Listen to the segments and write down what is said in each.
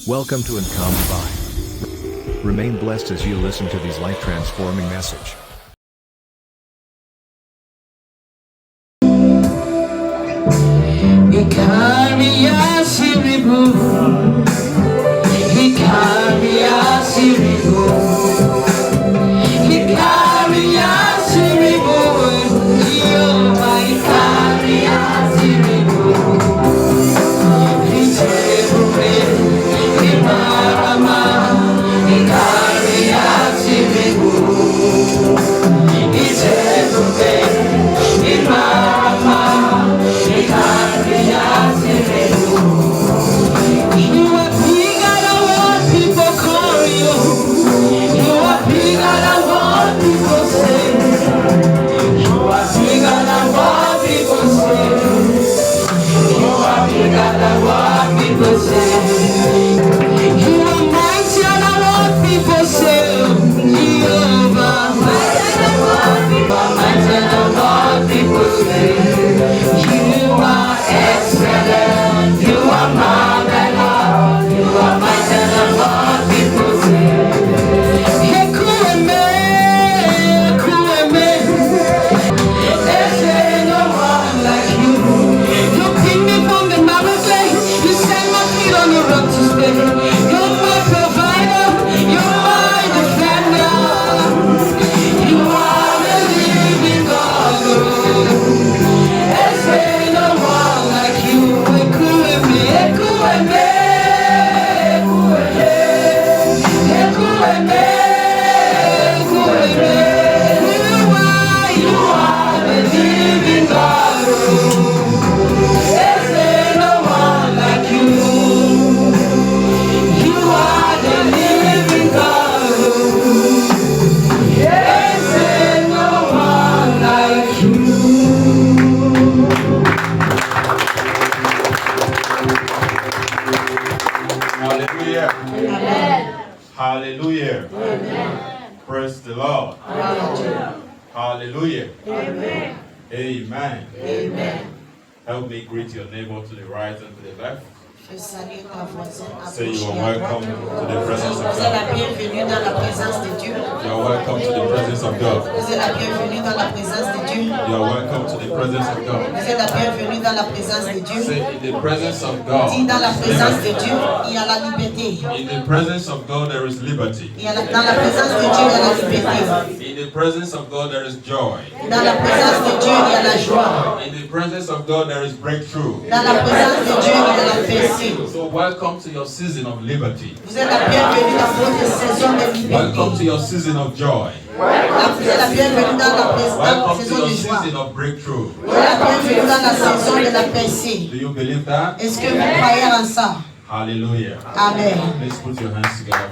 Welcome to Income By. Remain blessed as you listen to these life-transforming message. Hallelujah. Amen. Praise the Lord. Hallelujah. Hallelujah. Amen. Amen. Amen. Help me greet your neighbor to the right and to the left. Say you are welcome to the presence of God. You are welcome to the presence of God. You are welcome to the presence of God. Say in the presence of God. In the presence of God there is liberty. In the presence of God there is joy. In the presence of God there is breakthrough. So welcome to your season of liberty. Welcome to your season of joy. Welcome to your season of breakthrough. Do you believe that? Hallelujah. Amen. Let's put your hands together.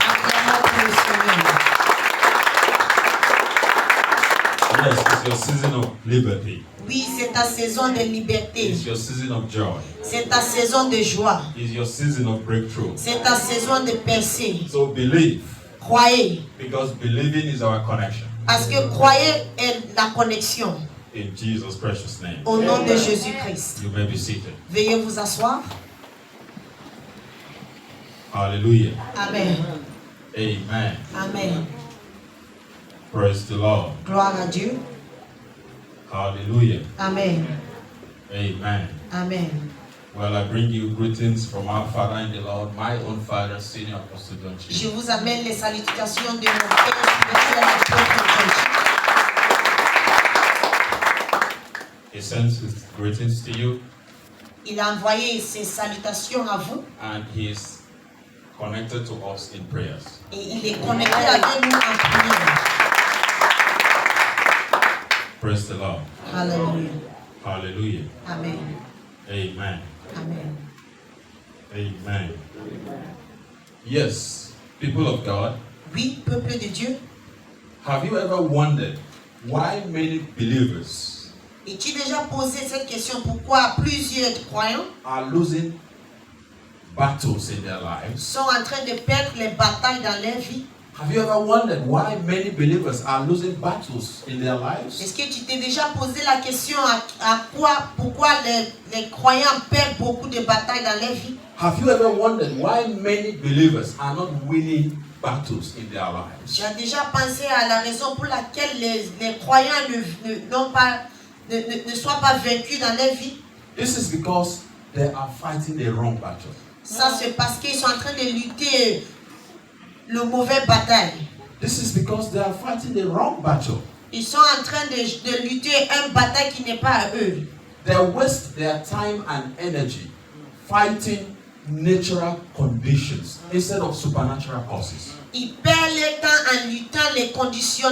Yes, it's your season of liberty. Oui, c'est ta saison de liberté. It's your season of joy. C'est ta saison de joie. It's your season of breakthrough. C'est ta saison de percée. So believe. Croyez. Because believing is our connection. Parce que croyez est la connexion. In Jesus' precious name. Au nom de Jésus-Christ. You may be seated. Veuillez vous asseoir. Hallelujah. Amen. Amen. Amen. Praise the Lord. Gloire à Dieu. Hallelujah. Amen. Amen. Amen. Well, I bring you greetings from our Father in the Lord, my own Father, Senior Apostle John Chi. Je vous amène les salutations de mon Père spirituel, l'apôtre John Chi. He sends his greetings to you. Il a envoyé ses salutations à vous. And he is connected to us in prayers. Et il est connecté avec nous en prière. Praise the Lord. Hallelujah. Hallelujah. Amen. Amen. Amen. Amen. Yes, people of God. Oui, peuple de Dieu. Have you ever wondered why many believers Es-tu déjà posé cette question? Pourquoi plusieurs croyants are losing battles in their lives? sont en train de perdre les batailles dans leur vie? Have you ever wondered why many believers are losing battles in their lives? Est-ce que tu t'es déjà posé la question pourquoi les croyants perdent beaucoup de batailles dans leur vie? Have you ever wondered why many believers are not winning battles in their lives? Tu as déjà pensé à la raison pour laquelle les croyants ne soient pas vaincus dans leur vie? This is because they are fighting the wrong battle. Ça, c'est parce qu'ils sont en train de lutter le mauvais bataille. This is because they are fighting the wrong battle. Ils sont en train de lutter une bataille qui n'est pas à eux. They waste their time and energy fighting natural conditions instead of supernatural causes. Ils perdent le temps en luttant les conditions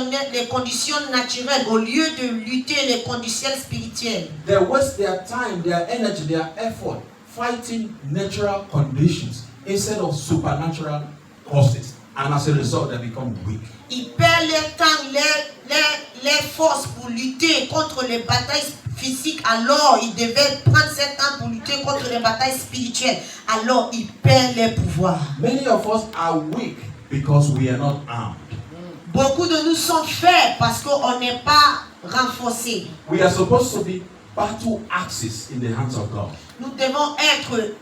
naturelles au lieu de lutter les conditions spirituelles. They waste their time, their energy, their effort fighting natural conditions instead of supernatural causes. And as a result, they become weak. Ils perdent leur temps, leur force pour lutter contre les batailles physiques. Alors, ils devaient prendre ce temps pour lutter contre les batailles spirituelles. Alors, ils perdent leur pouvoir. Many of us are weak because we are not armed. Beaucoup de nous sont faibles parce qu'on n'est pas renforcés. We are supposed to be battle axes in the hands of God. Nous devons être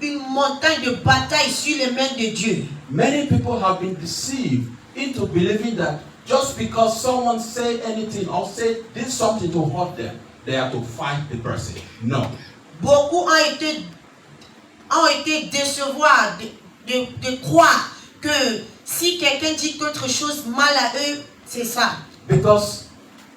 une montagne de bataille sur les mains de Dieu. Many people have been deceived into believing that just because someone said anything or did something to hurt them, they have to fight the person. No. Beaucoup ont été décevoir de croire que si quelqu'un dit quelque chose mal à eux, c'est ça. Because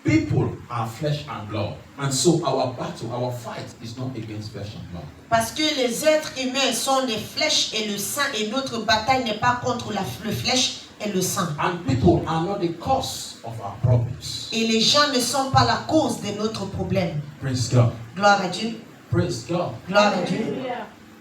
people are flesh and blood. And so our battle, our fight is not against flesh and blood. Parce que les êtres humains sont les flèches et le sang, et notre bataille n'est pas contre le flèche et le sang. And people are not the cause of our problems. Et les gens ne sont pas la cause de notre problème. Praise God. Gloire à Dieu. Praise God. Gloire à Dieu.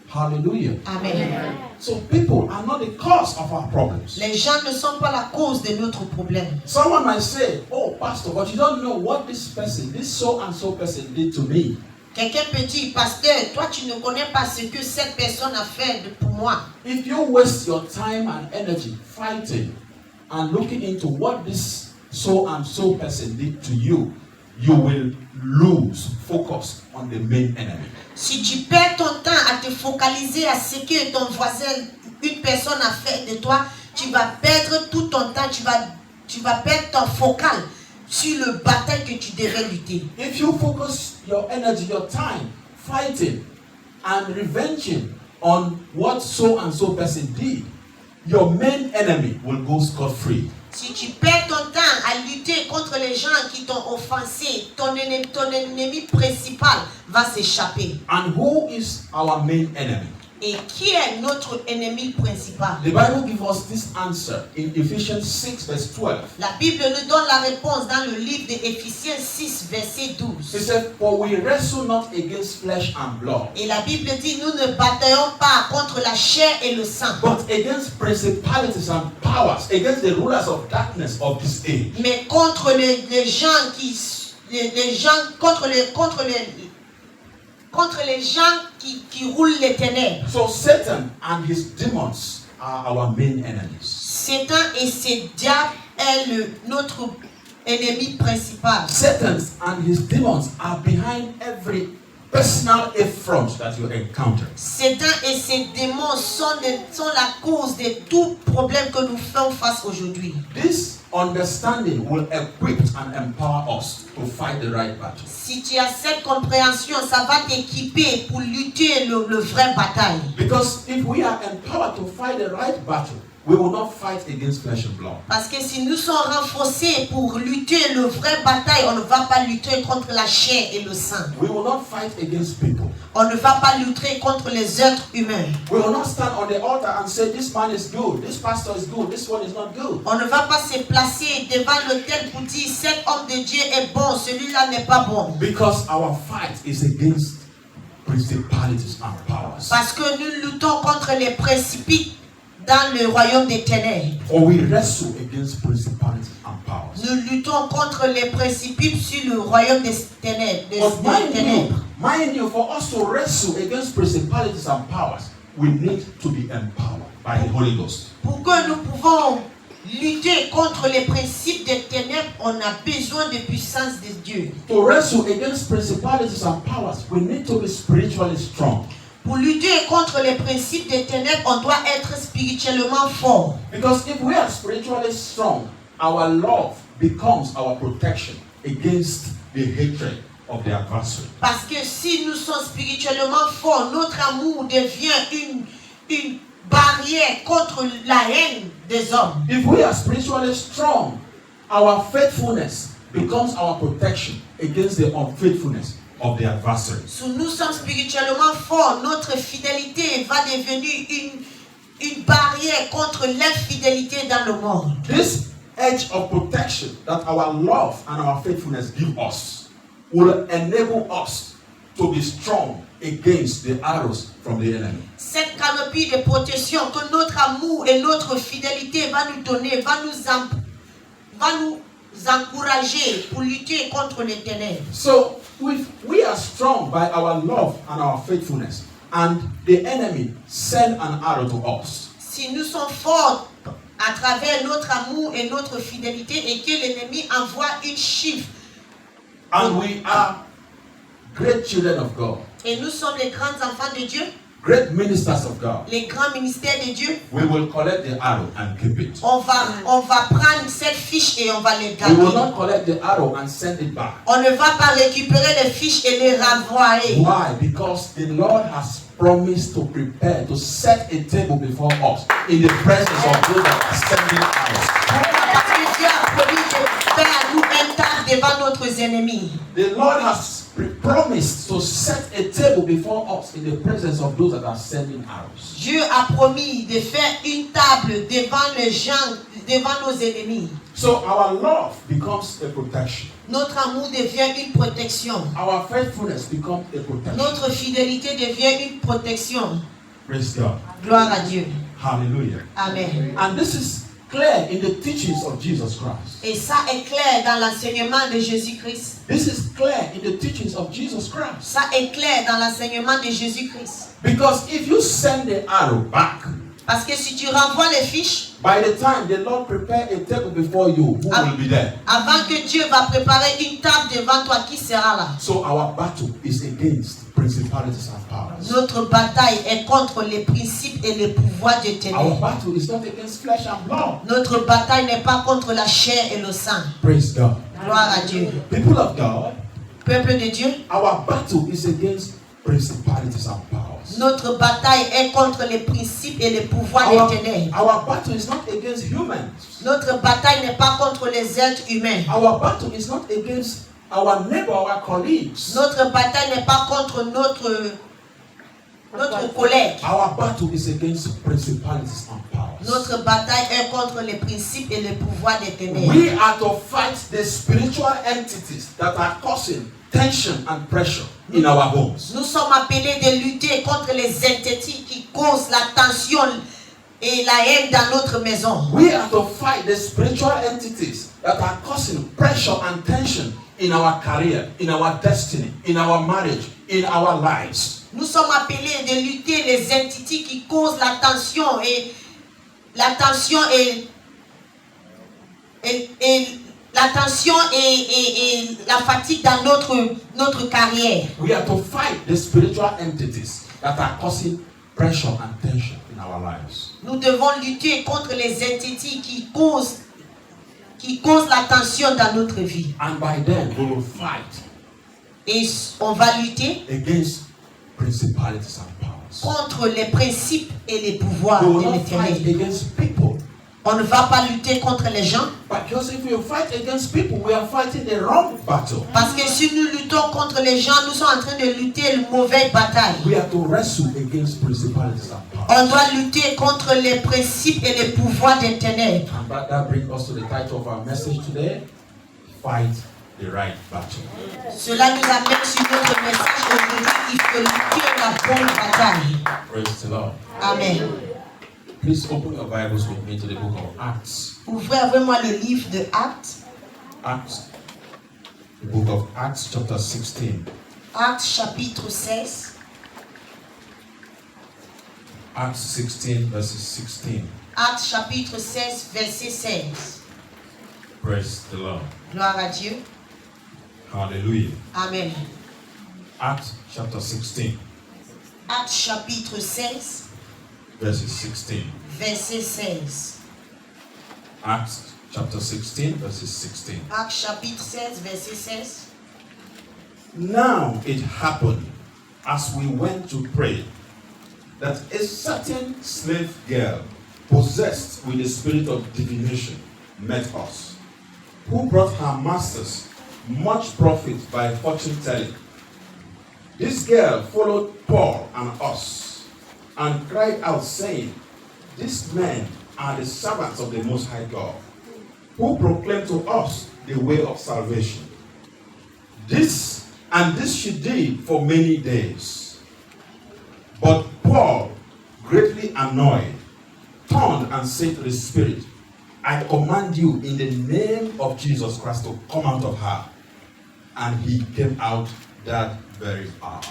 Hallelujah. Amen. So people are not the cause of our problems. Les gens ne sont pas la cause de notre problème. Someone might say, oh, pastor, but you don't know what this person, this so and so person did to me. Quelqu'un peut dire, pasteur, toi tu ne connais pas ce que cette personne a fait pour moi. If you waste your time and energy fighting and looking into what this so and so person did to you, you will lose focus on the main enemy. Si tu perds ton temps à te focaliser à ce que ton voisin, une personne a fait de toi, tu vas perdre tout ton temps, tu vas perdre ton focal sur le bataille que tu devais lutter. If you focus your energy, your time fighting and revenging on what so and so person did, your main enemy will go scot-free. Si tu perds ton temps à lutter contre les gens qui t'ont offensé, ton ennemi principal va s'échapper. And who is our main enemy? Et qui est notre ennemi principal? The Bible gives us this answer in Ephesians 6 verse 12. La Bible nous donne la réponse dans le livre d'Éphésiens 6 verset 12. It says, for we wrestle not against flesh and blood, Et la Bible dit, nous ne bataillons pas contre la chair et le sang, but against principalities and powers, against the rulers of darkness of this age. mais contre les gens qui roulent les ténèbres. So Satan and his demons are our main enemies. Satan et ses diables est notre ennemi principal. Satan and his demons are behind every personal affront that you encounter. Satan et ses démons sont la cause de tout problème que nous faisons face aujourd'hui. This understanding will equip and empower us to fight the right battle. Si tu as cette compréhension, ça va t'équiper pour lutter le vrai bataille. Because if we are empowered to fight the right battle, we will not fight against flesh and blood. Parce que si nous sommes renforcés pour lutter le vrai bataille, on ne va pas lutter contre la chair et le sang. We will not fight against people. On ne va pas lutter contre les êtres humains. We will not stand on the altar and say this man is good, this pastor is good, this one is not good. On ne va pas se placer devant l'autel pour dire cet homme de Dieu est bon, celui-là n'est pas bon. Because our fight is against principalities and powers. Parce que nous luttons contre les précipices dans le royaume des ténèbres. For we wrestle against principalities and powers. Nous luttons contre les précipices sur le royaume des ténèbres. But mind you, for us to wrestle against principalities and powers, we need to be empowered by the Holy Ghost. Pour que nous pouvons lutter contre les principes des ténèbres, on a besoin de puissance de Dieu. To wrestle against principalities and powers, we need to be spiritually strong. Pour lutter contre les principes des ténèbres, on doit être spirituellement fort. Because if we are spiritually strong, our love becomes our protection against the hatred of the adversary. Parce que si nous sommes spirituellement forts, notre amour devient une barrière contre la haine des hommes. If we are spiritually strong, our faithfulness becomes our protection against the unfaithfulness of the adversary. Si nous sommes spirituellement forts, notre fidélité va devenir une barrière contre l'infidélité dans le monde. This edge of protection that our love and our faithfulness give us will enable us to be strong against the arrows from the enemy. Cette canopie de protection que notre amour et notre fidélité va nous donner, va nous encourager pour lutter contre les ténèbres. So if we are strong by our love and our faithfulness, and the enemy send an arrow to us, Si nous sommes forts à travers notre amour et notre fidélité et que l'ennemi envoie une chiffre, and we are great children of God, et nous sommes les grands enfants de Dieu, great ministers of God, les grands ministères de Dieu, we will collect the arrow and keep it. on va prendre cette fiche et on va les We will garder. not collect the arrow and send it back. On ne va pas récupérer les fiches et les renvoyer. Why? Because the Lord has promised to prepare, to set a table before us in the presence of those that are sending arrows. Parce que Dieu a promis de faire à nous un tas devant nos ennemis. The Lord has promised to set a table before us in the presence of those that are sending arrows. Dieu a promis de faire une table devant les gens, devant nos ennemis. So our love becomes a protection. Notre amour devient une protection. Our faithfulness becomes a protection. Notre fidélité devient une protection. Praise God. Gloire à Dieu. Hallelujah. Amen. And this is clear in the teachings of Jesus Christ. Et ça est clair dans l'enseignement de Jésus-Christ. This is clear in the teachings of Jesus Christ. Ça est clair dans l'enseignement de Jésus-Christ. Because if you send the arrow back, Parce que si tu renvoies les fiches, by the time the Lord prepare a table before you, who will be there? avant que Dieu va préparer une table devant toi, qui sera là? So our battle is against principalities and powers. Notre bataille est contre les principes et les pouvoirs de Our ténèbres. battle is not against flesh and blood. Notre bataille n'est pas contre la chair et le sang. Praise God. Gloire à Dieu. People of God, Peuple de Dieu, our battle is against principalities and powers. notre bataille est contre les principes et les pouvoirs des ténèbres. Our battle is not against humans. Notre bataille n'est pas contre les êtres humains. Our battle is not against our neighbor, our colleagues. Notre bataille n'est pas contre notre collègue. Our battle is against principalities and powers. Notre bataille est contre les principes et les pouvoirs des ténèbres. We are to fight the spiritual entities that are causing tension and pressure in our homes. Nous sommes appelés de lutter contre les entités qui causent la tension et la haine dans notre maison. We are to fight the spiritual entities that are causing pressure and tension in our career, in our destiny, in our marriage, in our lives. Nous sommes appelés de lutter les entités qui causent la tension et la tension et la fatigue dans notre carrière. We are to fight the spiritual entities that are causing pressure and tension in our lives. Nous devons lutter contre les entités qui causent la tension dans notre vie. And by then we will fight Et on va lutter against principalities and powers. contre les principes et les pouvoirs We will de not fight l'éternel. against people. On ne va pas lutter contre les gens. Because if we fight against people, we are fighting the wrong battle. Parce que si nous luttons contre les gens, nous sommes en train de lutter une mauvaise bataille. We are to wrestle against principalities and powers. On doit lutter contre les principes et les pouvoirs des ténèbres. And that brings us to the title of our message today: Fight the right battle. Cela nous amène sur notre message aujourd'hui. Il faut lutter la bonne bataille. Praise the Lord. Amen. Please open your Bibles with me to the book of Acts. Ouvrez avec moi le livre de Actes. Acts, the book of Acts, chapter 16. Actes chapitre 16. Acts 16, verses 16. Actes chapitre 16, verset 16. Praise the Lord. Gloire à Dieu. Hallelujah. Amen. Acts chapter 16. Actes chapitre 16, verses 16. verset 16. Acts chapter 16, verses 16. Actes chapitre 16, verset 16. Now it happened as we went to pray that a certain slave girl possessed with the spirit of divination met us, who brought her masters much profit by fortune telling. This girl followed Paul and us and cried out, saying, These men are the servants of the Most High God, who proclaim to us the way of salvation. This she did for many days. But Paul, greatly annoyed, turned and said to the spirit, I command you in the name of Jesus Christ to come out of her. And he came out that very hour.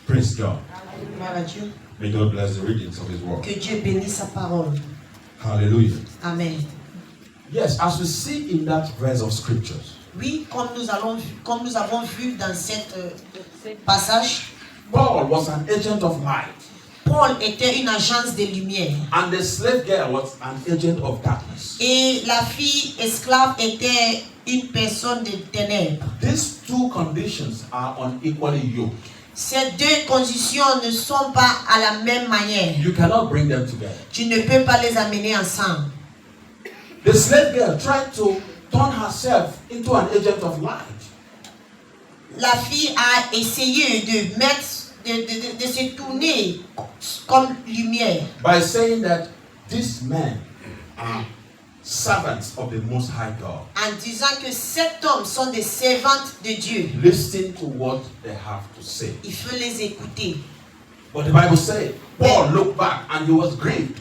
Praise God. Gloire à Dieu. May God bless the readings of his word. Que Dieu bénisse sa parole. Hallelujah. Amen. Yes, as we see in that verse of scriptures, Oui, comme nous avons vu dans cette passage, Paul was an agent of light, Paul était une agence de lumière and the slave girl was an agent of darkness. et la fille esclave était une personne de ténèbres. These two conditions are unequally yoked. Ces deux conditions ne sont pas à la même manière. You cannot bring them together. Tu ne peux pas les amener ensemble. The slave girl tried to turn herself into an agent of light. La fille a essayé de se tourner comme lumière By saying that these men are servants of the Most High God. en disant que cet homme sont des servantes de Dieu. Listen to what they have to say. Il faut les écouter. But the Bible says, Paul looked back and he was grieved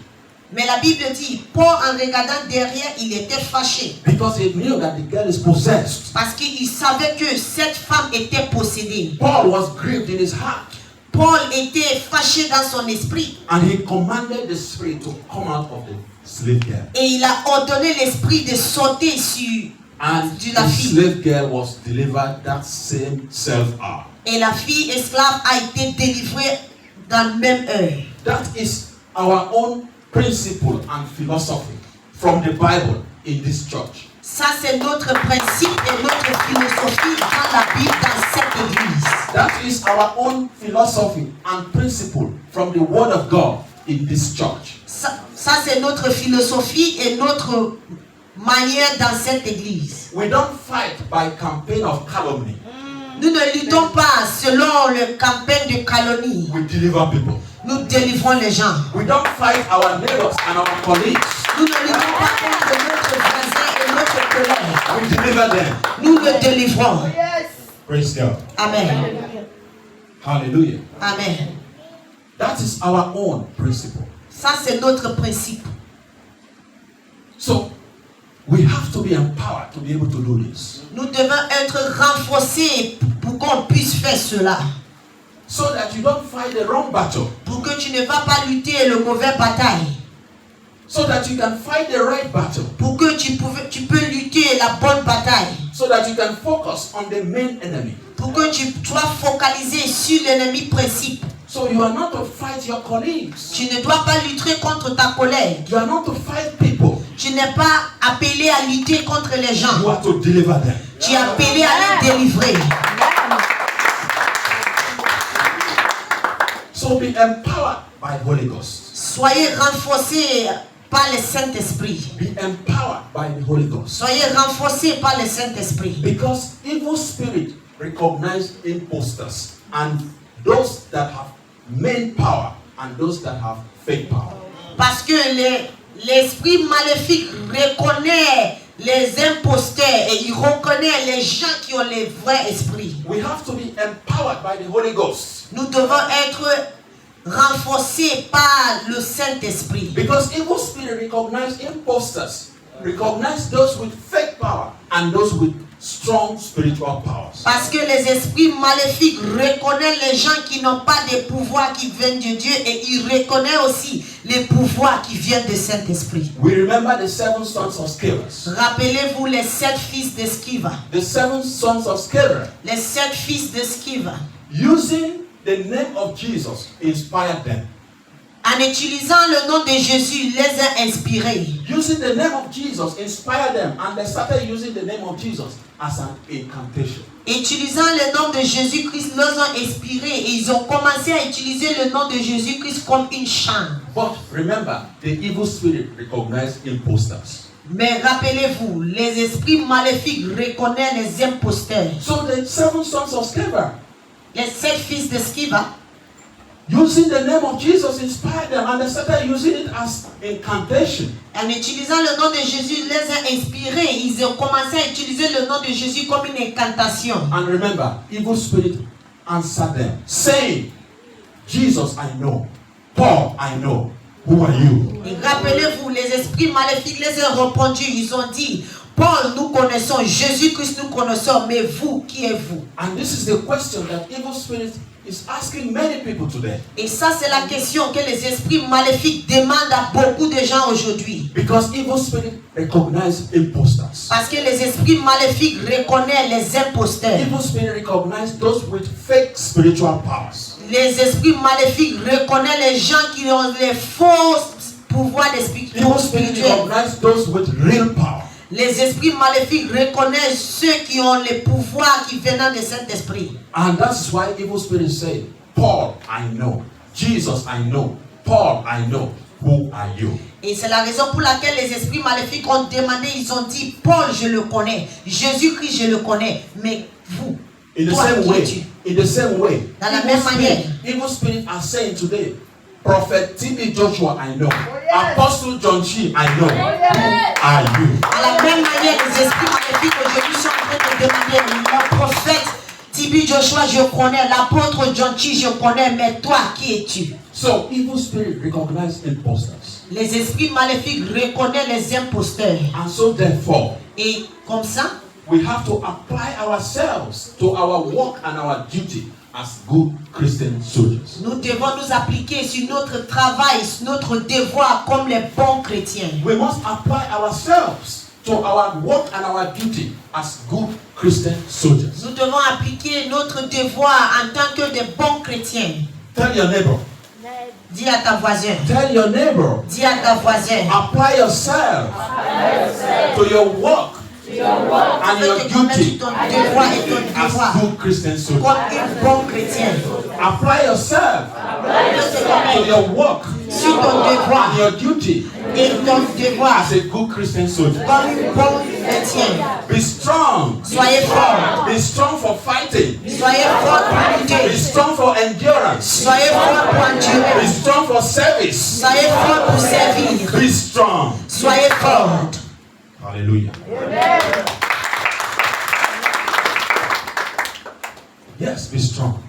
Mais la Bible dit, Paul en regardant derrière, il était fâché. because he knew that the girl is possessed. Parce qu'il savait que cette femme était possédée. Paul was grieved in his heart Paul était fâché dans son esprit. and he commanded the spirit to come out of the slave girl. Et il a ordonné l'esprit de sauter sur And la the fille. slave girl was delivered that same self-hour. Et la fille esclave a été délivrée dans la même heure. That is our own principle and philosophy from the Bible in this church. Ça, c'est notre principe et notre philosophie dans la Bible, dans cette église. That is our own philosophy and principle from the Word of God in this church. Ça, c'est notre philosophie et notre manière dans cette église. We don't fight by campaign of calumny. Nous ne luttons pas selon le campagne de calomnie. We deliver people. Nous délivrons les gens. We don't fight our neighbors and our colleagues. Nous ne luttons pas contre notre voisin et notre collègue. We deliver them. Nous le délivrons. Praise God. Amen. Hallelujah. Amen. That is our own principle. Ça, c'est notre principe. So, we have to be empowered to be able to do this. Nous devons être renforcés pour qu'on puisse faire cela. So that you don't fight the wrong battle. Pour que tu ne vas pas lutter le mauvais bataille. So that you can fight the right battle. Pour que tu peux lutter la bonne bataille. So that you can focus on the main enemy. Pour que tu sois focalisé sur l'ennemi principal. So you are not to fight your colleagues. Tu ne dois pas lutter contre ta collègue. You are not to fight people. Tu n'es pas appelé à lutter contre les gens. You are to deliver them. Tu es appelé à les délivrer. So be empowered by Holy Ghost. Soyez renforcés par le Saint-Esprit. Be empowered by the Holy Ghost. Soyez renforcés par le Saint-Esprit. Because evil spirit recognize imposters and those that have main power and those that have fake power. Parce que l'esprit maléfique reconnaît les imposteurs et il reconnaît les gens qui ont les vrais esprits. We have to be empowered by the Holy Ghost. Nous devons être renforcés par le Saint-Esprit. Because evil spirit recognize imposters, recognize those with fake power and those with strong spiritual powers. Parce que les esprits maléfiques reconnaissent les gens qui n'ont pas de pouvoir qui viennent de Dieu et ils reconnaissent aussi les pouvoirs qui viennent du Saint-Esprit. We remember the 7 sons of Sceva. Rappelez-vous les 7 fils de Sceva. The 7 sons of Sceva, Les 7 fils de Sceva. using the name of Jesus inspired them. En utilisant le nom de Jésus, les a inspirés. Using the name of Jesus inspired them, and they started using the name of Jesus as an incantation. Utilisant le nom de Jésus-Christ, les ont inspirés et ils ont commencé à utiliser le nom de Jésus-Christ comme une chante. But remember, the evil spirit recognized imposters. Mais rappelez-vous, les esprits maléfiques reconnaissent les imposteurs. So the 7 sons of Sceva, Les 7 fils de Sceva, using the name of Jesus inspired them, and they started using it as incantation. en utilisant le nom de Jésus, les a inspirés. Ils ont commencé à utiliser le nom de Jésus comme une incantation. And remember, evil spirit answered them, saying, Jesus I know, Paul I know, who are you? Et rappelez-vous, les esprits maléfiques les ont répondu. Ils ont dit, Paul, nous connaissons, Jésus-Christ, nous connaissons, mais vous, qui êtes-vous? And this is the question that evil spirit is asking many people today. Et ça, c'est la question que les esprits maléfiques demandent à beaucoup de gens aujourd'hui. Because evil spirit recognize imposters. Parce que les esprits maléfiques reconnaissent les imposteurs. Evil spirit recognize those with fake spiritual powers. Les esprits maléfiques reconnaissent les gens qui ont les faux pouvoirs Evil spirit spirituels. recognize those with real power. Les esprits maléfiques reconnaissent ceux qui ont les pouvoirs qui viennent de cet esprit. And that's why evil spirit say, Paul I know, Jesus I know, Paul I know, who are you? Et c'est la raison pour laquelle les esprits maléfiques ont demandé, ils ont dit, Paul, je le connais, Jésus-Christ, je le connais, mais vous, In the toi, same qui way, es-tu? in the same way, Dans la même manière. evil spirit are saying today, Prophet T.B. Joshua I know, Apostle John Chi I know, who are you? À la même manière, les esprits maléfiques aujourd'hui sont en train de demander, le prophète T.B. Joshua, je connais, l'apôtre John Chi, je connais, mais toi, qui es-tu? So evil spirit recognize imposters. Les esprits maléfiques reconnaissent les imposteurs. And so therefore, Et comme ça, we have to apply ourselves to our work and our duty as good Christian soldiers. nous devons nous appliquer sur notre travail, sur notre devoir comme les bons chrétiens. We must apply ourselves to our work and our duty as good Christian soldiers. Nous devons appliquer notre devoir en tant que des bons chrétiens. Tell your neighbor. Dis à ta voisin. Tell your neighbor. Dis à ta voisin. Apply yourself to your work and your duty Ton devoir et ton as devoir good Christian soldiers. comme un bon chrétien. Apply yourself to your work Sur ton devoir and your duty et ton devoir as a good Christian soldier. comme un bon chrétien. Be strong. Soyez forts. Be strong for fighting. Soyez forts pour Be lutter. strong for endurance. Soyez forts pour Be endurer. strong for service. Soyez forts pour servir. Be strong. Soyez forts. Hallelujah. Yes, be strong.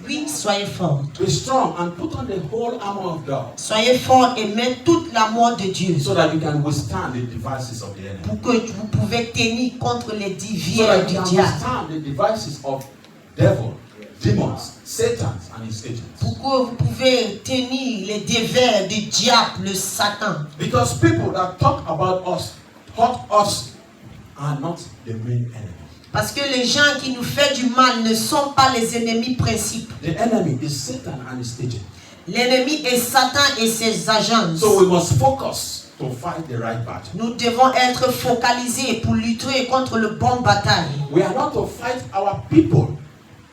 Oui, soyez forts. Be strong and put on the whole armor of God Soyez forts et mettez toute l'amour de Dieu so that you can withstand the devices of the enemy. pour que vous pouvez tenir contre les So déviers that du you can diable. withstand the devices of devil, demons, Satan and his agents. Pour que vous pouvez tenir les dévers du diable, le Satan. Because people that talk about us, hurt us, are not the main enemy. Parce que les gens qui nous font du mal ne sont pas les ennemis principaux. The enemy is Satan and his agents. L'ennemi est Satan et ses agents. So we must focus to fight the right battle. Nous devons être focalisés pour lutter contre le bon bataille. We are not to fight our people.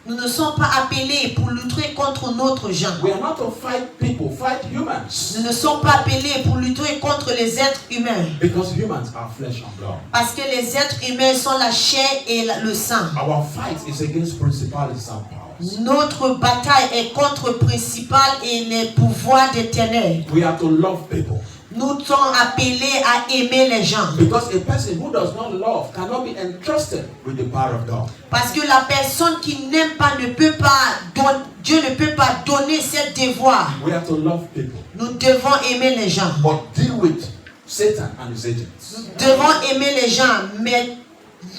Nous ne sommes pas appelés pour lutter contre notre gens. We are not to fight people, fight humans. Nous ne sommes pas appelés pour lutter contre les êtres humains. Because humans are flesh and blood. Parce que les êtres humains sont la chair et le sang. Our fight is against principalities and powers. Notre bataille est contre le principal et les pouvoirs des ténèbres. We are to love people. Nous sommes appelés à aimer les gens. Because a person who does not love cannot be entrusted with the power of God. Parce que la personne qui n'aime pas ne peut pas donner, Dieu ne peut pas donner ce devoir. We have to love people. Nous devons aimer les gens. But deal with Satan and his agents. Nous devons aimer les gens, mais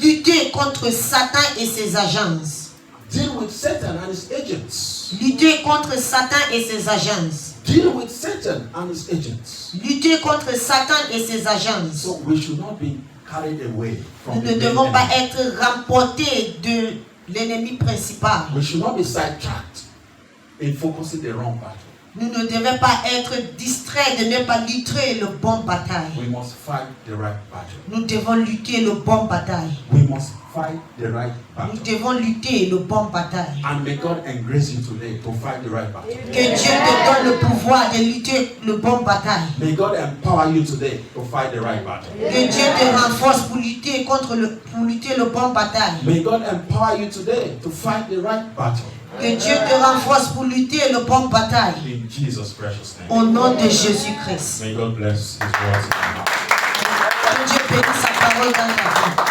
lutter contre Satan et ses agences. Deal with Satan and his agents. Lutter contre Satan et ses agences. Deal with Satan and his agents. Lutter contre Satan et ses agences. So we should not be carried away from Nous the ne main devons pas enemy. être remportés de l'ennemi principal. We should not be sidetracked in focusing the wrong battle. Nous ne devons pas être distraits de ne pas lutter le bon bataille. We must fight the right battle. Nous devons lutter le bon bataille. We must fight the right Nous battle. devons lutter le bon bataille. And may God engrace you today to fight the right battle. Que Dieu te donne le pouvoir de lutter le bon bataille. May God empower you today to fight the right battle. Que Dieu te renforce pour lutter le bon bataille. May God empower you today to fight the right battle. Que Dieu te renforce pour lutter le bon bataille. In Jesus' precious name. Au nom de Jésus-Christ. May God bless His words in your mouth. Que Dieu bénisse sa parole dans ta vie.